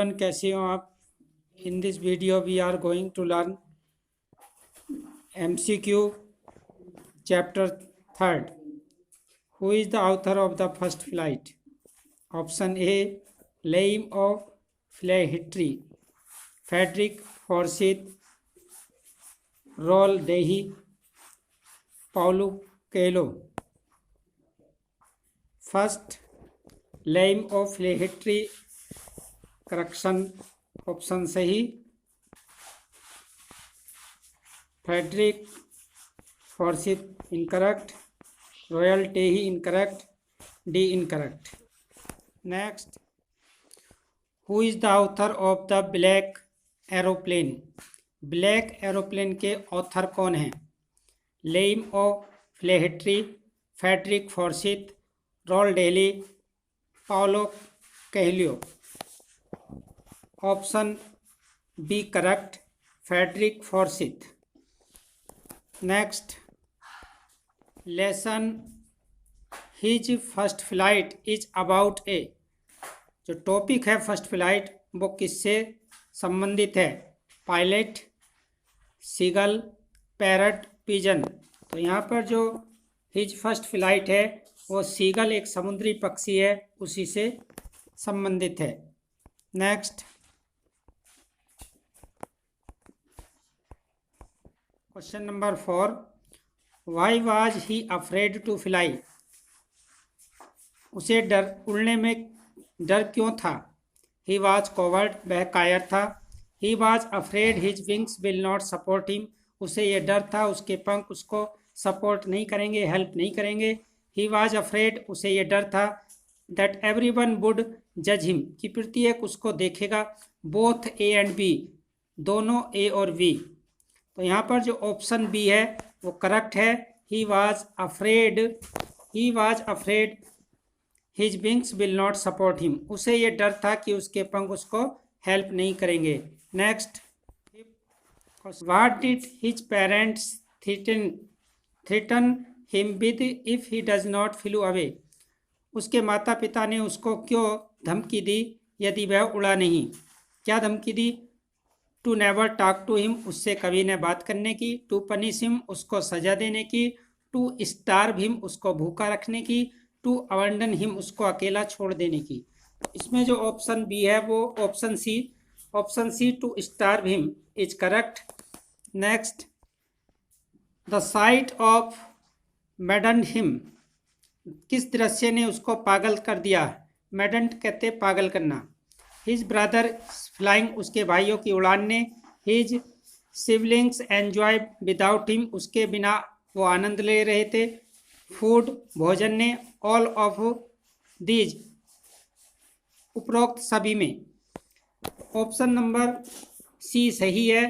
Everyone, कैसे हो आप। In this video we are going to learn MCQ chapter third. Who is the author of the first flight? Option A Liam O'Flaherty, Frederick Forsyth, Roald Dahl, Paulo Coelho. First Liam O'Flaherty correction option सही, Frederick Forsyth incorrect, Roald Dahl incorrect, D incorrect. Next, who is the author of the black aeroplane? Black aeroplane के author कौन हैं? Liam O'Flaherty, Frederick Forsyth, role daily, Paulo Coelho. Option B correct, Frederick Forsyth. Next, lesson his first flight is about A. जो topic है first flight वो किससे संबंधित है? Pilot, seagull, parrot, pigeon. तो यहाँ पर जो हिज फर्स्ट फ्लाइट है वो सीगल एक समुद्री पक्षी है, उसी से संबंधित है। Next, question number 4, why was he afraid to fly? उसे उड़ने में डर क्यों था? ही वाज कॉवर्ड, वह कायर था। He was afraid his wings will not support him, उसे ये डर था उसके पंख उसको सपोर्ट नहीं करेंगे, हेल्प नहीं करेंगे। ही वाज अफ्रेड, उसे ये डर था दैट एवरीवन वुड जज हिम, कि प्रत्येक उसको देखेगा। बोथ ए एंड बी, दोनों ए और बी। तो यहाँ पर जो ऑप्शन बी है वो करेक्ट है। He was afraid his wings will not support him, उसे ये डर था कि उसके पंख उसको हेल्प नहीं करेंगे। Next, what did his parents threaten him with if he does not flu away? उसके माता पिता ने उसको क्यों धमकी दी यदि वह उड़ा नहीं? क्या धमकी दी? To never talk to him, उससे कभी न बात करने की। टू पनिश हिम, उसको सजा देने की। टू स्टार्व हिम, उसको भूखा रखने की। टू अबंडन हिम, उसको अकेला छोड़ देने की। इसमें जो ऑप्शन बी है वो option C to starve him is correct. Next, the sight of maddened him, किस दृश्य ने उसको पागल कर दिया? मैडन्ड कहते पागल करना। हिज ब्रदर फ्लाइंग, उसके भाइयों की उड़ान ने। His siblings enjoy without him, उसके बिना वो आनंद ले रहे थे। फूड, भोजन ने। ऑल ऑफ दीज, उपरोक्त सभी में। ऑप्शन नंबर सी सही है।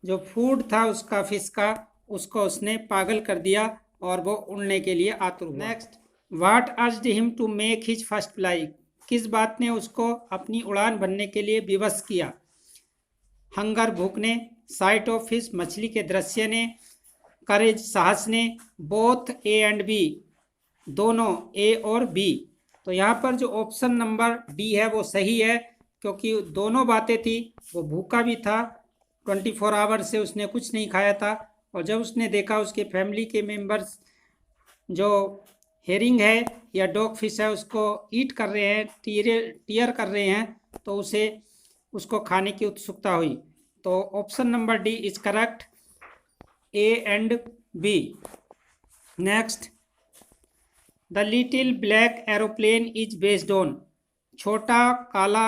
जो फूड था उसका फिश का, उसको उसने पागल कर दिया और वो उड़ने के लिए आतुर हुआ। Next, what urged him to make his first fly? किस बात ने उसको अपनी उड़ान भरने के लिए विवश किया? हंगर, भूख ने। साइट ऑफ फिश, मछली के दृश्य ने। करेज, साहस ने। बोथ ए एंड बी, दोनों ए और बी। तो यहाँ पर जो ऑप्शन नंबर डी है वो सही है, क्योंकि दोनों बातें थी। वो भूखा भी था, 24 आवर से उसने कुछ नहीं खाया था, और जब उसने देखा उसके फैमिली के मेंबर्स जो हेरिंग है या डॉग फिश है उसको ईट कर रहे हैं, टीयर कर रहे हैं, तो उसे उसको खाने की उत्सुकता हुई। तो option number D is correct, A and B. Next, the little black aeroplane is based on, छोटा काला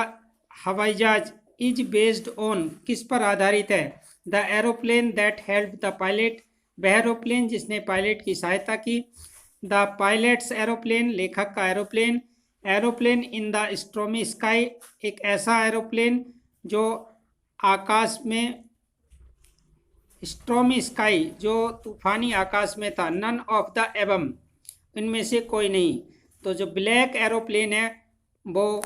हवाई जहाज इज बेस्ड ऑन, किस पर आधारित है? The aeroplane that help the pilot, वह एरोप्लेन जिसने पायलट की सहायता की। द पायलट्स एरोप्लेन, लेखक का aeroplane. Aeroplane in the stormy sky, एक ऐसा एरोप्लेन जो आकाश में, स्टॉर्मी स्काई जो तूफानी आकाश में था। नन ऑफ द एबम, इनमें से कोई नहीं। तो जो ब्लैक एरोप्लेन है वो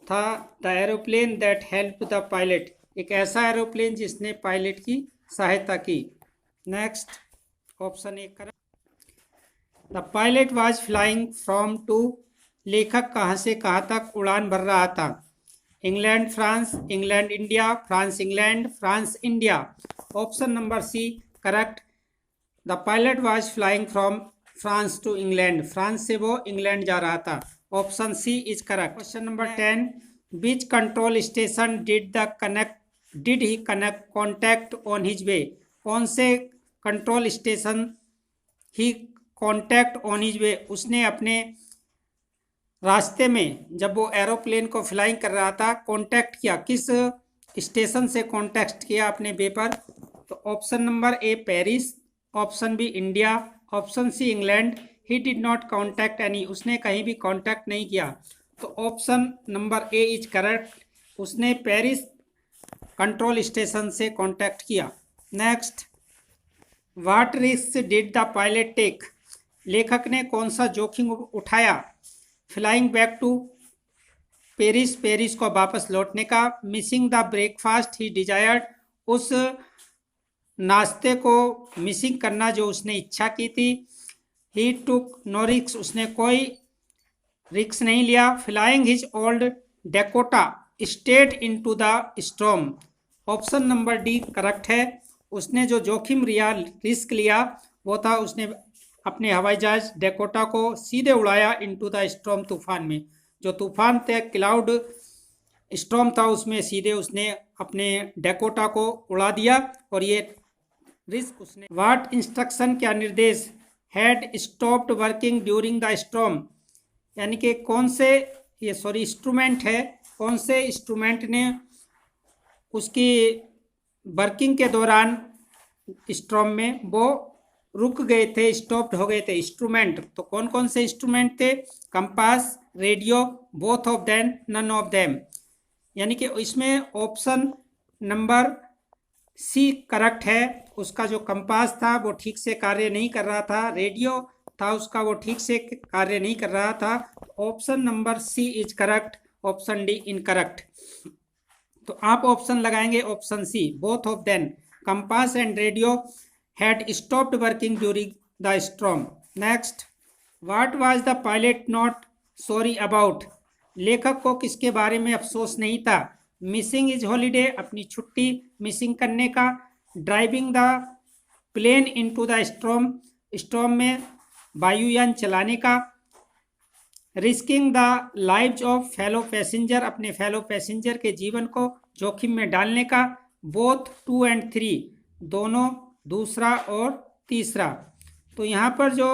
था the aeroplane that help the pilot, एक ऐसा एरोप्लेन जिसने पायलट की सहायता की। Next, option A correct. The pilot was flying from to, लेखक कहाँ से कहाँ तक उड़ान भर रहा था? England, France, England, India, France, England, France, India. Option number C correct. The pilot was flying from France to England. France से वो इंग्लैंड जा रहा था. Option C is correct. Question number 10. Which control station did he contact on his way? कौन से control station he contact on his way, उसने अपने रास्ते में जब वो एरोप्लेन को फ्लाइंग कर रहा था कॉन्टैक्ट किया, किस स्टेशन से कॉन्टैक्ट किया अपने वे पर? तो option number A Paris, option B India, option C England. He did not contact any, उसने कहीं भी कॉन्टैक्ट नहीं किया. तो option number A is correct. उसने पेरिस कंट्रोल स्टेशन से कॉन्टैक्ट किया. Next, what risk did the pilot take? लेखक ने कौन सा जोखिम उठाया flying back to Paris, Paris को वापस लौटने का? Missing the breakfast he desired, उस नाश्ते को मिसिंग करना जो उसने इच्छा की थी. ही टुक नो रिस्क, उसने कोई रिस्क नहीं लिया. Flying his old Dakota stayed into the storm, option number D correct है. उसने जो जोखिम लिया, रिस्क लिया, वो था उसने अपने हवाई जहाज डेकोटा को सीधे उड़ाया इनटू द स्टॉर्म, तूफान में. जो तूफान थे, क्लाउड स्टॉर्म था, उसमें सीधे उसने अपने डेकोटा को उड़ा दिया और ये रिस्क उसने. व्हाट इंस्ट्रक्शन, क्या निर्देश, had stopped working during the storm, यानी कि कौन से इंस्ट्रूमेंट है, कौन से इंस्ट्रूमेंट ने उसकी वर्किंग के दौरान स्टॉर्म में वो रुक गए थे, स्टॉप्ड हो गए थे इंस्ट्रूमेंट. तो कौन कौन से इंस्ट्रूमेंट थे? Compass, radio, both of them, none of them. यानी कि इसमें ऑप्शन नंबर सी करेक्ट है. उसका जो कंपास था वो ठीक से कार्य नहीं कर रहा था, रेडियो था उसका वो ठीक से कार्य नहीं कर रहा था. Option number C is correct, option D incorrect. तो आप ऑप्शन लगाएंगे option C, both of them, compass and radio had stopped working during the storm. Next, what was the pilot not sorry about? लेखक को किसके बारे में अफसोस नहीं था? मिसिंग इज हॉलीडे, अपनी छुट्टी मिसिंग करने का. Driving the plane into the storm, storm में वायुयान चलाने का. Risking the lives of fellow passenger, अपने फेलो पैसेंजर के जीवन को जोखिम में डालने का. बोथ 2 and 3, दोनों, दूसरा और तीसरा. तो यहाँ पर जो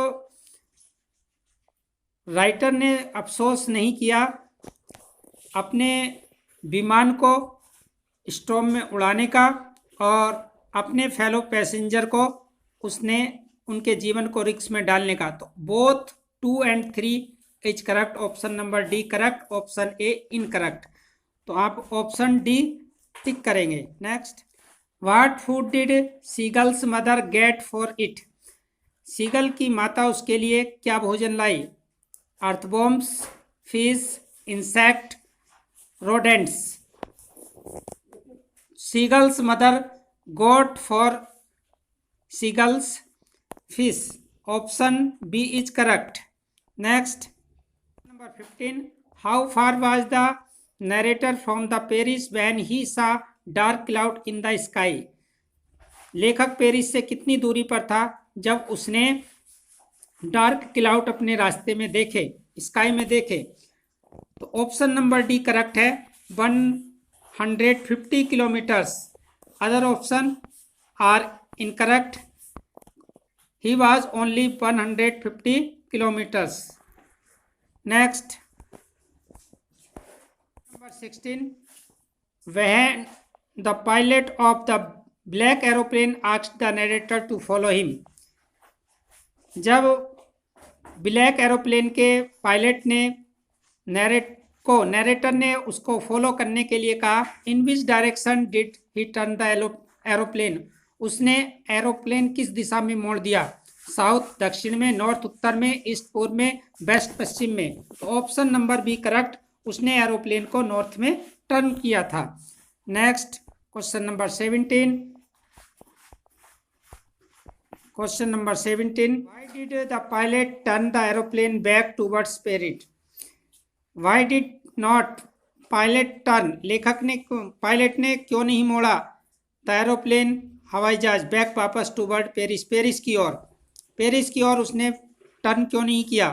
राइटर ने अफसोस नहीं किया अपने विमान को स्टॉर्म में उड़ाने का और अपने फेलो पैसेंजर को उसने उनके जीवन को रिस्क में डालने का. तो both 2 and 3 is correct, option number D correct, option A incorrect. तो आप ऑप्शन डी टिक करेंगे. Next, what food did seagull's mother get for it? सीगल की माता उसके लिए क्या भोजन लाई? Earthworms, fish, insect, rodents. Seagull's mother got for seagull's fish, option B is correct. Next, number 15. How far was the narrator from the Paris when he saw dark cloud in the sky? लेखक Paris से कितनी दूरी पर था जब उसने dark cloud अपने रास्ते में देखे, स्काई में देखे? तो ऑप्शन नंबर डी करेक्ट है, 150 kilometres. Other option are incorrect. He was only 150 kilometres. Next, number 16. When the pilot of the black aeroplane asked the narrator to follow him, जब black aeroplane के pilot ने narrator ने उसको follow करने के लिए कहा, in which direction did he turn the aeroplane, उसने एरोप्लेन किस दिशा में मोड़ दिया? साउथ दक्षिण में, नॉर्थ उत्तर में, ईस्ट पूर्व में, वेस्ट पश्चिम में. तो ऑप्शन नंबर बी करेक्ट, उसने एरोप्लेन को नॉर्थ में टर्न किया था. Next, question number 17. Question number 17. Why did the pilot turn the aeroplane back towards Paris? Why did not pilot turn, pilot ने क्यों नहीं मोड़ा द एरोप्लेन, हवाई जहाज बैक वापस टूवर्ड पेरिस, पेरिस की ओर उसने टर्न क्यों नहीं किया,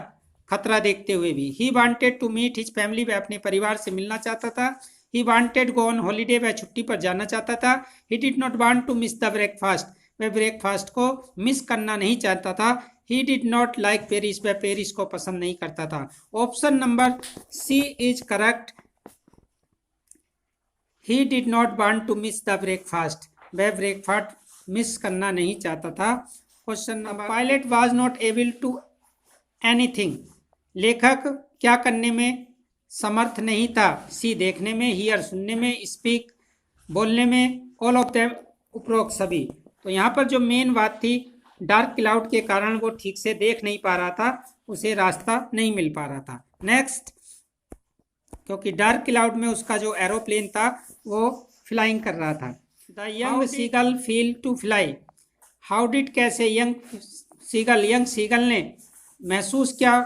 खतरा देखते हुए भी। He wanted to meet his family, वह अपने परिवार से मिलना चाहता था। He wanted go on holiday, वह छुट्टी पर जाना चाहता था। He did not want to miss the breakfast, वह ब्रेकफास्ट को मिस करना नहीं चाहता था। He did not like Paris, वह पेरिस को पसंद नहीं करता था। Option number C is correct. He did not want to miss the breakfast, वह ब्रेकफास्ट मिस करना नहीं चाहता था। Question number, pilot was not able to anything, लेखक क्या करने में समर्थ नहीं था, सी देखने में, हियर सुनने में, स्पीक बोलने में, ऑल ऑफ देम उपरोक्त सभी। तो यहाँ पर जो मेन बात थी, डार्क क्लाउड के कारण वो ठीक से देख नहीं पा रहा था, उसे रास्ता नहीं मिल पा रहा था। नेक्स्ट, क्योंकि डार्क क्लाउड में उसका जो एरोप्लेन था वो फ्लाइंग कर रहा था। The young seagull feel to fly, how did, कैसे, यंग सीगल ने महसूस किया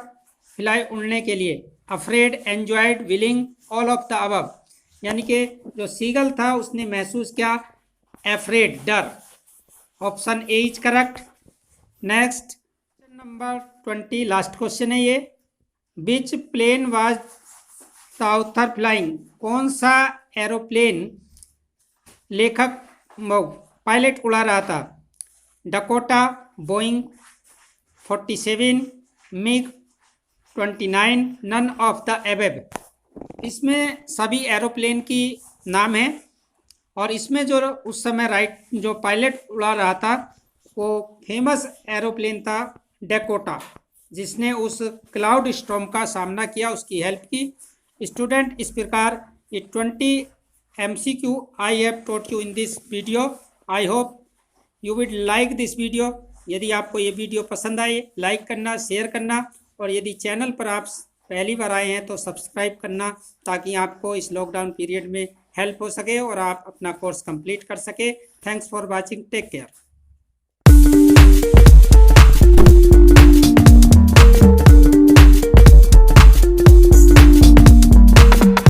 फ्लाई उड़ने के लिए, afraid, enjoyed, willing, all of the above. यानी कि जो सीगल था उसने महसूस किया अफ्रेड, डर। Option A is correct. Next number 20, last question है ये। Which plane was the author flying, कौन सा एरोप्लेन लेखक पायलट उड़ा रहा था, Dakota, Boeing 47, MiG 29, none of the above. इसमें सभी एरोप्लेन की नाम है और इसमें जो उस समय जो पायलट उड़ा रहा था वो फेमस एरोप्लेन था डकोटा, जिसने उस क्लाउड स्टॉर्म का सामना किया, उसकी हेल्प की। स्टूडेंट, इस प्रकार ये 20 MCQ I have taught you in this video. I hope you will like this video. यदि आपको ये वीडियो पसंद आए, लाइक करना, शेयर करना, और यदि चैनल पर आप पहली बार आए हैं तो सब्सक्राइब करना, ताकि आपको इस लॉकडाउन पीरियड में हेल्प हो सके और आप अपना कोर्स कंप्लीट कर सके। Thanks for watching, take care.